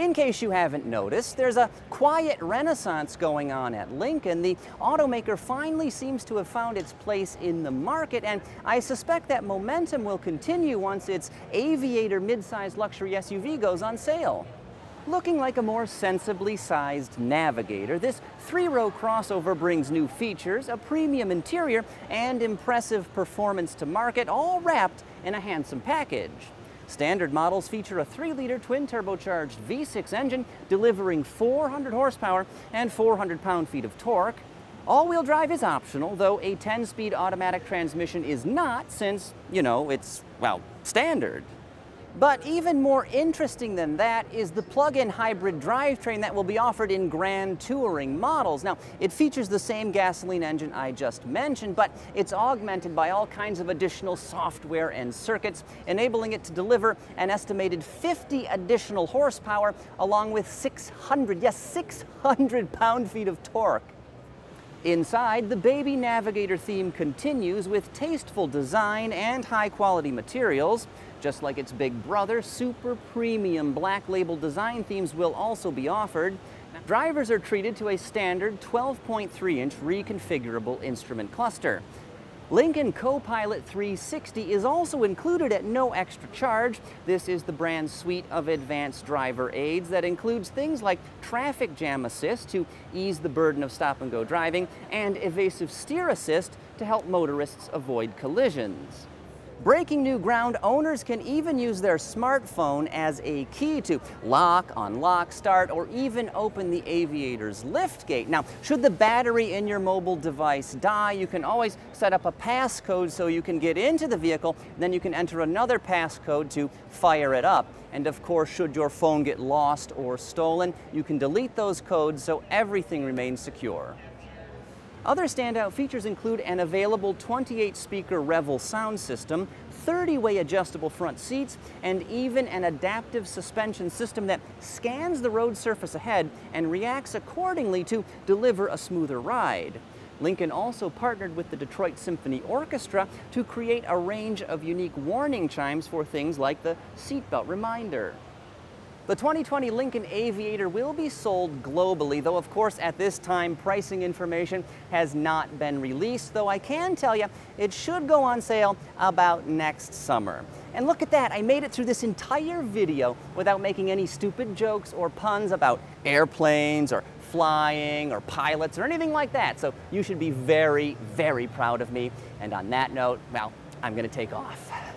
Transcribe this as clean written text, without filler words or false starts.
In case you haven't noticed, there's a quiet renaissance going on at Lincoln. The automaker finally seems to have found its place in the market, and I suspect that momentum will continue once its Aviator mid-sized luxury SUV goes on sale. Looking like a more sensibly sized Navigator, this three-row crossover brings new features, a premium interior, and impressive performance to market, all wrapped in a handsome package. Standard models feature a 3-liter twin-turbocharged V6 engine delivering 400 horsepower and 400 pound-feet of torque. All-wheel drive is optional, though a 10-speed automatic transmission is not, since, it's, well, standard. But even more interesting than that is the plug-in hybrid drivetrain that will be offered in Grand Touring models. Now, it features the same gasoline engine I just mentioned, but it's augmented by all kinds of additional software and circuits, enabling it to deliver an estimated 50 additional horsepower, along with 600 pound-feet of torque. Inside, the Baby Navigator theme continues with tasteful design and high-quality materials. Just like its big brother, super premium black label design themes will also be offered. Drivers are treated to a standard 12.3-inch reconfigurable instrument cluster. Lincoln Co-Pilot 360 is also included at no extra charge. This is the brand's suite of advanced driver aids that includes things like traffic jam assist to ease the burden of stop-and-go driving, and evasive steer assist to help motorists avoid collisions. Breaking new ground, owners can even use their smartphone as a key to lock, unlock, start, or even open the Aviator's liftgate. Now, should the battery in your mobile device die, you can always set up a passcode so you can get into the vehicle, then you can enter another passcode to fire it up. And of course, should your phone get lost or stolen, you can delete those codes so everything remains secure. Other standout features include an available 28-speaker Revel sound system, 30-way adjustable front seats, and even an adaptive suspension system that scans the road surface ahead and reacts accordingly to deliver a smoother ride. Lincoln also partnered with the Detroit Symphony Orchestra to create a range of unique warning chimes for things like the seatbelt reminder. The 2020 Lincoln Aviator will be sold globally, though of course at this time pricing information has not been released, though I can tell you it should go on sale about next summer. And look at that, I made it through this entire video without making any stupid jokes or puns about airplanes or flying or pilots or anything like that, so you should be very, very proud of me. And on that note, well, I'm gonna take off.